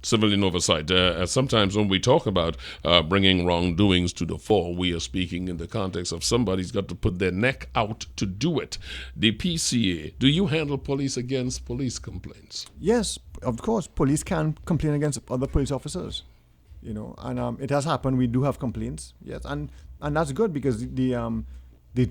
Civilian oversight. Sometimes when we talk about bringing wrongdoings to the fore, we are speaking in the context of somebody's got to put their neck out to do it. The PCA, do you handle police against police complaints? Yes, of course. Police can complain against other police officers, and it has happened. We do have complaints, yes, and that's good because the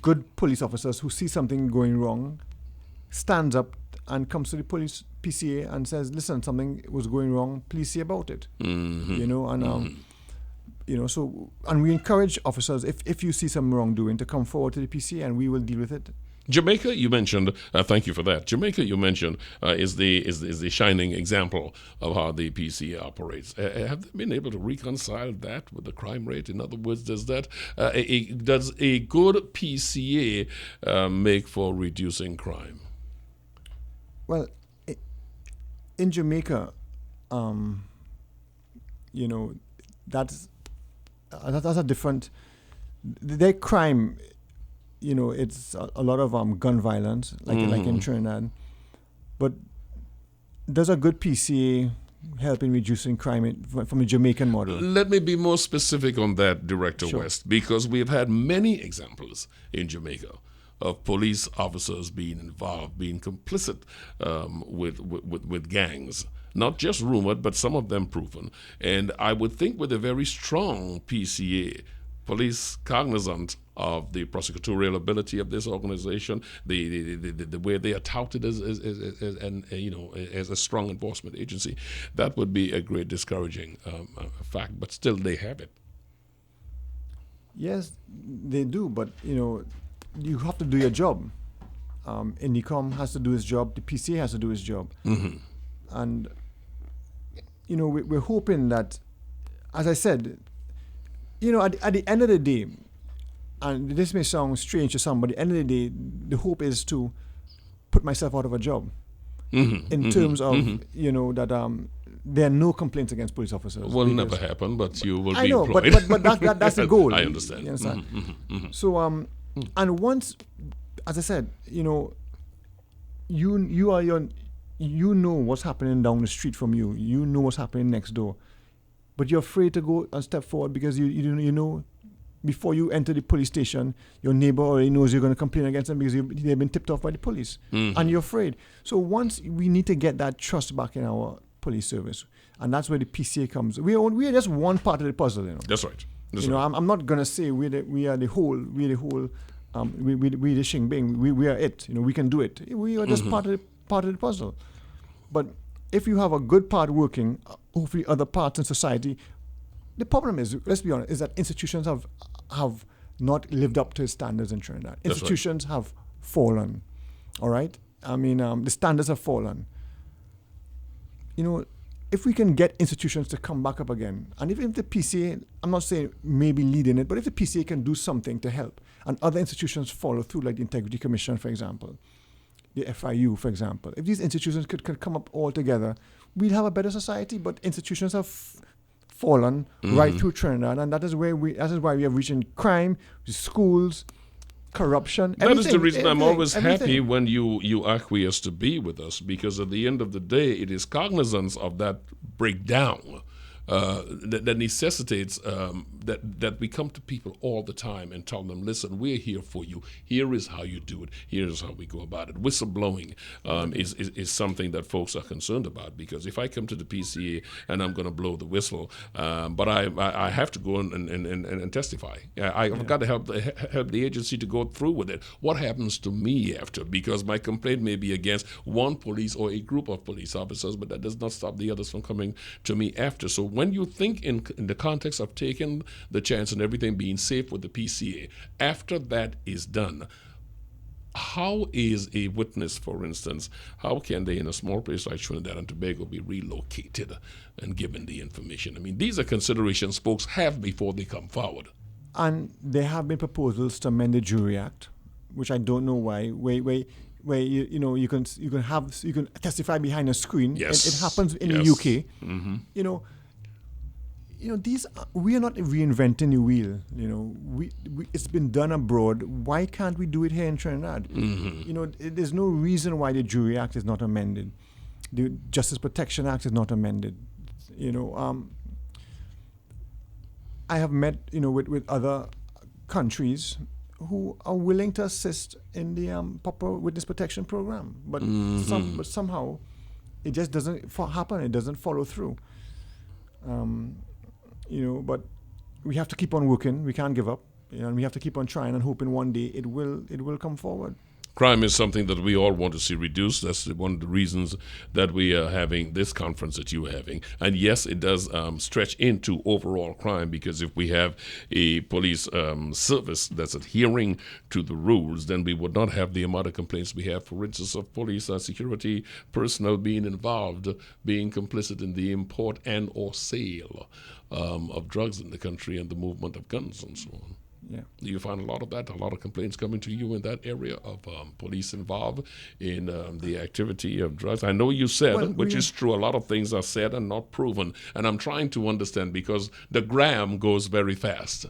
good police officers who see something going wrong stands up and comes to the police PCA and says, listen, something was going wrong, please see about it. So, and we encourage officers, if you see some wrongdoing, to come forward to the PCA and we will deal with it. Jamaica, you mentioned, thank you for that. Jamaica, you mentioned, is the shining example of how the PCA operates. Have they been able to reconcile that with the crime rate? In other words, does a good PCA make for reducing crime? Well, in Jamaica, that's a different. Their crime, it's a lot of gun violence, like in Trinidad. But does a good PCA help in reducing crime from a Jamaican model? Let me be more specific on that, Director Sure. West, because we've had many examples in Jamaica of police officers being involved, being complicit with gangs. Not just rumored, but some of them proven. And I would think with a very strong PCA, police cognizant of the prosecutorial ability of this organization, the way they are touted as a strong enforcement agency, that would be a great discouraging fact. But still, they have it. Yes, they do, but you have to do your job. INDICOM has to do his job. The PCA has to do his job. Mm-hmm. And, we're hoping that, as I said, at the end of the day, and this may sound strange to some, but at the end of the day, the hope is to put myself out of a job. In terms of, that there are no complaints against police officers. Will never happen, but you will I be know, employed. but that's the goal. I understand. You understand? So, and once, as I said, you know what's happening down the street from you. You know what's happening next door, but you're afraid to go and step forward because you know before you enter the police station, your neighbor already knows you're going to complain against them because they've been tipped off by the police, and you're afraid. So once we need to get that trust back in our police service, and that's where the PCA comes. We are just one part of the puzzle, That's right. I'm not gonna say we are the whole. We the shing bing. We are it. We can do it. We are just part of the puzzle. But if you have a good part working, hopefully other parts in society. The problem is, let's be honest, is that institutions have not lived up to standards in Trinidad. Institutions have fallen. All right. I mean, the standards have fallen. If we can get institutions to come back up again, and if the PCA, I'm not saying maybe leading it, but if the PCA can do something to help, and other institutions follow through, like the Integrity Commission, for example, the FIU, for example, if these institutions could come up all together, we'd have a better society. But institutions have fallen right through Trinidad, and that is why we have reaching crime, schools, corruption. That is the reason I'm always happy when you acquiesce to be with us, because at the end of the day, it is cognizance of that breakdown that necessitates that we come to people all the time and tell them, listen, we're here for you. Here is how you do it. Here is how we go about it. Whistleblowing is something that folks are concerned about, because if I come to the PCA and I'm going to blow the whistle, but I have to go and testify. I've got to help the agency to go through with it. What happens to me after? Because my complaint may be against one police or a group of police officers, but that does not stop the others from coming to me after. So when you think in the context of taking the chance and everything being safe with the PCA, after that is done, how is a witness, for instance, how can they in a small place like Trinidad and Tobago be relocated and given the information? I mean, these are considerations folks have before they come forward. And there have been proposals to amend the Jury Act, which I don't know why, where you can testify behind a screen. Yes. It happens in the UK. We are not reinventing the wheel. It's been done abroad. Why can't we do it here in Trinidad? There's no reason why the Jury Act is not amended. The Justice Protection Act is not amended. You know, I have met, you know, with other countries who are willing to assist in the proper witness protection program, but somehow it just doesn't happen. It doesn't follow through. You know, but we have to keep on working. We can't give up. You know, and we have to keep on trying and hoping one day it will come forward. Crime is something that we all want to see reduced. That's one of the reasons that we are having this conference that you're having. And yes, it does stretch into overall crime, because if we have a police service that's adhering to the rules, then we would not have the amount of complaints we have, for instance, of police security personnel being involved, being complicit in the import and or sale of drugs in the country and the movement of guns and so on. Yeah. You find a lot of that, a lot of complaints coming to you in that area of police involved in the activity of drugs. I know you said, which is true, a lot of things are said and not proven. And I'm trying to understand, because the gram goes very fast.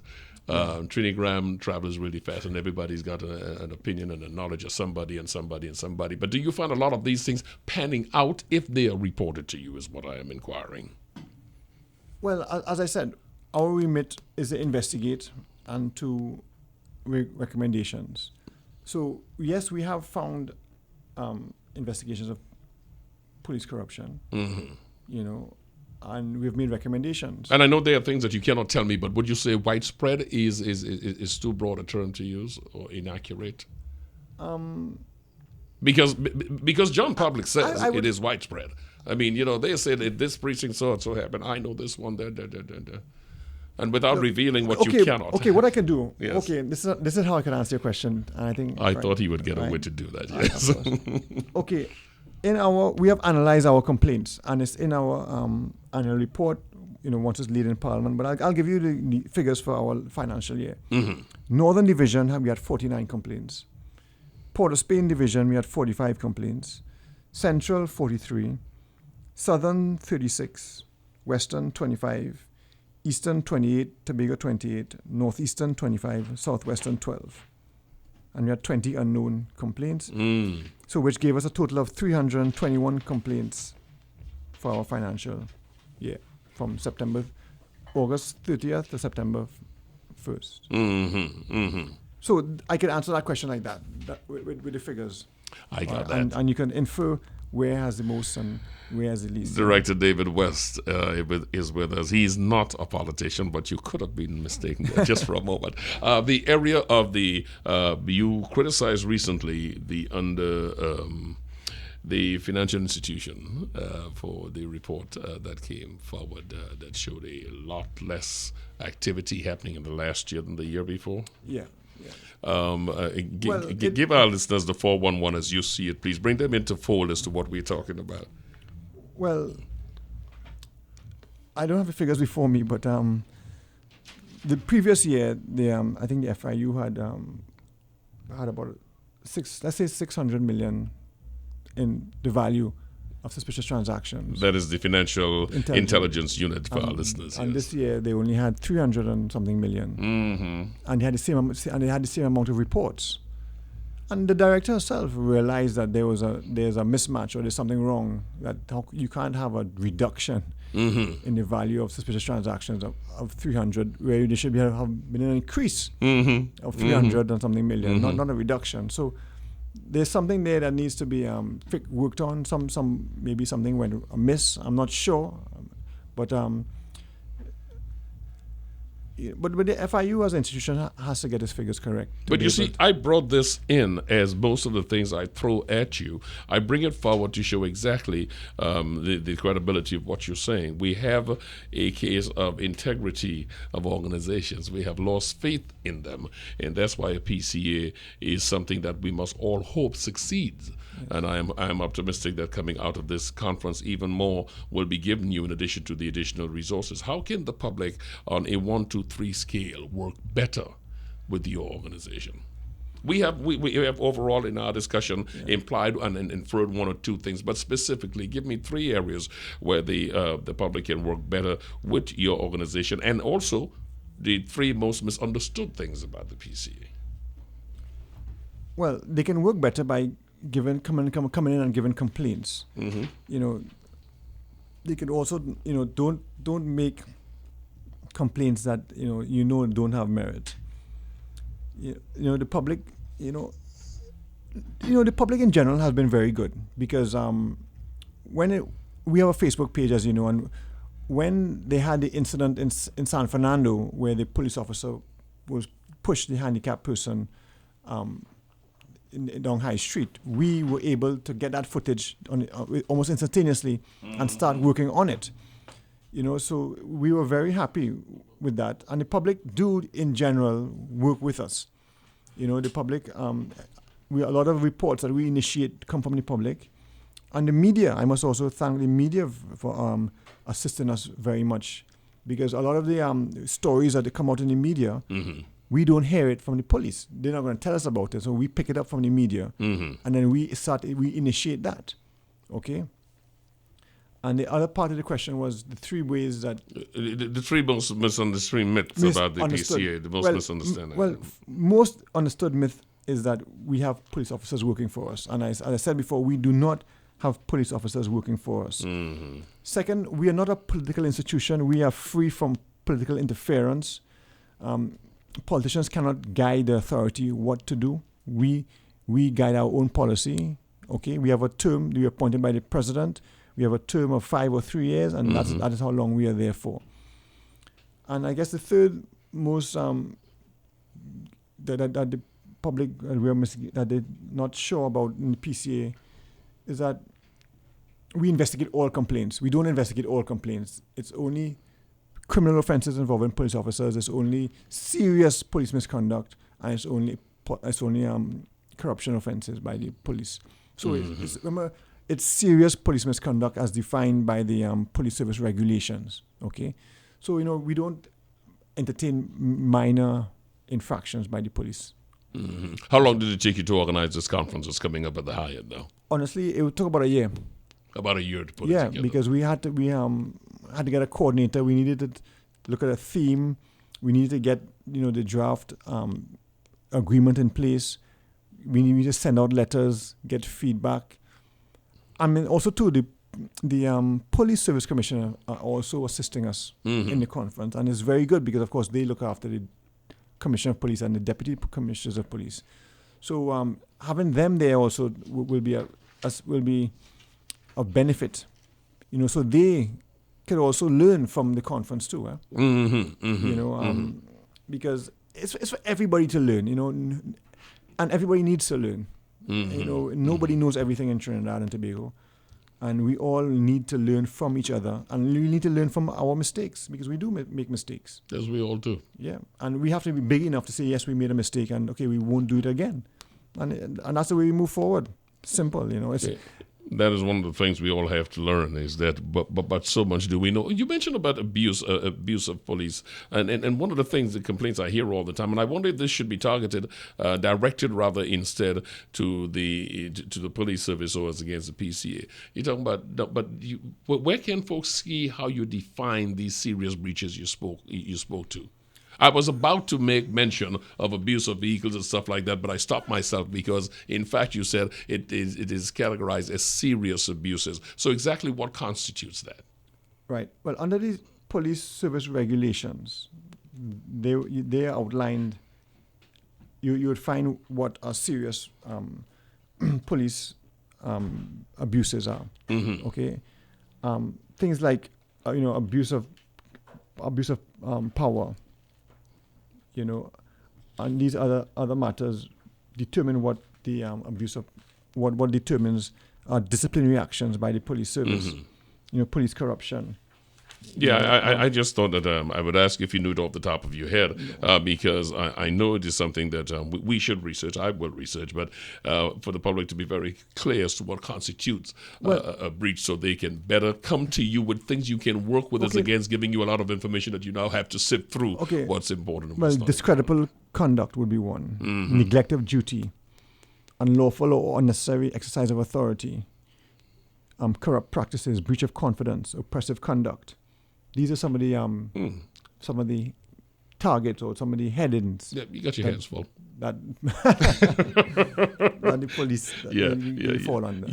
Trinigram travels really fast, and everybody's got an opinion and a knowledge of somebody and somebody and somebody. But do you find a lot of these things panning out if they are reported to you, is what I am inquiring. Well, as I said, our remit is to investigate and to recommendations. So yes, we have found investigations of police corruption, you know, and we've made recommendations. And I know there are things that you cannot tell me, but would you say widespread is too broad a term to use, or inaccurate? Because John Public says it is widespread. I mean, you know, they say that this precinct so and so happened. I know this one, and without revealing what you cannot. Okay, what I can do. Yes. Okay, this is how I can answer your question. And I think I thought he would get away to do that. Yes. Okay, we have analyzed our complaints, and it's in our annual report. You know, once it's laid in Parliament. But I'll give you the figures for our financial year. Northern Division, we had 49 complaints. Port of Spain Division, we had 45 complaints. Central, 43. Southern, 36. Western, 25. Eastern, 28. Tobago, 28. Northeastern, 25. Southwestern, 12. And we had 20 unknown complaints. So which gave us a total of 321 complaints for our financial year, from August 30th to September 1st. So I can answer that question like that with the figures. I got that. And you can infer where has the most and where has the least. Director David West is with us. He's not a politician, but you could have been mistaken there just for a moment. The area of you criticized recently the financial institution for the report that came forward that showed a lot less activity happening in the last year than the year before. Yeah. Give our listeners the 411 as you see it, please. Bring them into fold as to what we're talking about. Well, I don't have the figures before me, but the previous year, I think the FIU had about 600 million in the value of suspicious transactions. That is the Financial Intelligence Unit for our listeners. And this year they only had 300 and something million. And they had the same amount of reports. And the director herself realized that there's a mismatch, or there's something wrong, that you can't have a reduction in the value of suspicious transactions of 300, where there should have been an increase of 300 and something million, not a reduction. So there's something there that needs to be worked on. Maybe something went amiss. I'm not sure, but the FIU as an institution has to get its figures correct. But you see, I brought this in as most of the things I throw at you, I bring it forward to show exactly the credibility of what you're saying. We have a case of integrity of organizations. We have lost faith in them, and that's why a PCA is something that we must all hope succeeds. Yes. And I am optimistic that coming out of this conference, even more will be given you in addition to the additional resources. How can the public on a 1, 2, 3 scale work better with your organization? We have overall in our discussion implied and inferred 1 or 2 things, but specifically give me 3 areas where the public can work better with your organization, and also the 3 most misunderstood things about the PCA. Well, they can work better by coming in and giving complaints. You know, they can also, don't make complaints that don't have merit. The public, the public in general has been very good because we have a Facebook page, as you know, and when they had the incident in San Fernando where the police officer was pushed the handicapped person down High Street, we were able to get that footage almost instantaneously and start working on it. So we were very happy with that. And the public do, in general, work with us. The public, a lot of reports that we initiate come from the public. And the media, I must also thank the media for assisting us very much. Because a lot of the stories that come out in the media, we don't hear it from the police. They're not going to tell us about it. So we pick it up from the media. And then we initiate that. Okay? And the other part of the question was the three ways that... The three most misunderstood myths about the PCA, the most misunderstanding. Well, most understood myth is that we have police officers working for us. And as I said before, we do not have police officers working for us. Second, we are not a political institution. We are free from political interference. Politicians cannot guide the authority what to do. We guide our own policy. Okay, we have a term we are appointed by the president. We have a term of 5 or 3 years, and that is how long we are there for. And I guess the third most that the public that they're not sure about in the PCA is that we investigate all complaints. We don't investigate all complaints. It's only criminal offences involving police officers. It's only serious police misconduct, and it's only corruption offences by the police. So it's serious police misconduct as defined by the police service regulations. Okay, so we don't entertain minor infractions by the police. How long did it take you to organize this conference that's coming up at the Hyatt now? Honestly, it took about a year. About a year to put it together. Yeah, because we had to get a coordinator. We needed to look at a theme. We needed to get the draft agreement in place. We needed to send out letters, get feedback. I mean, also too, the police service commissioner are also assisting us in the conference, and it's very good because, of course, they look after the commissioner of police and the deputy commissioners of police. So having them there also will be of benefit, so they could also learn from the conference too. Because it's for everybody to learn, and everybody needs to learn. Nobody knows everything in Trinidad and Tobago, and we all need to learn from each other, and we need to learn from our mistakes because we do make mistakes. As we all do. Yeah, and we have to be big enough to say, yes, we made a mistake, and okay, we won't do it again, and that's the way we move forward. Simple, That is one of the things we all have to learn is that, but so much do we know. You mentioned about abuse of police, and one of the things, the complaints I hear all the time, and I wonder if this should be targeted, directed rather instead to the police service or as against the PCA. You're talking about, where can folks see how you define these serious breaches you spoke to? I was about to make mention of abuse of vehicles and stuff like that, but I stopped myself because, in fact, you said it is categorized as serious abuses. So exactly what constitutes that? Right. Well, under the police service regulations, they are outlined. You would find what are serious police abuses are. Okay. Things like abuse of power. And these other matters determine what the abuse of what determines disciplinary actions by the police service. Police corruption. Yeah, I just thought that I would ask if you knew it off the top of your head because I know it is something that we should research. I will research, but for the public to be very clear as to what constitutes a breach so they can better come to you with things you can work with as against giving you a lot of information that you now have to sift through what's important. And what's not discreditable conduct would be one. Neglect of duty, unlawful or unnecessary exercise of authority, corrupt practices, breach of confidence, oppressive conduct. These are some of the targets or some of the headings. Yeah, you got your hands full. That the police fall under.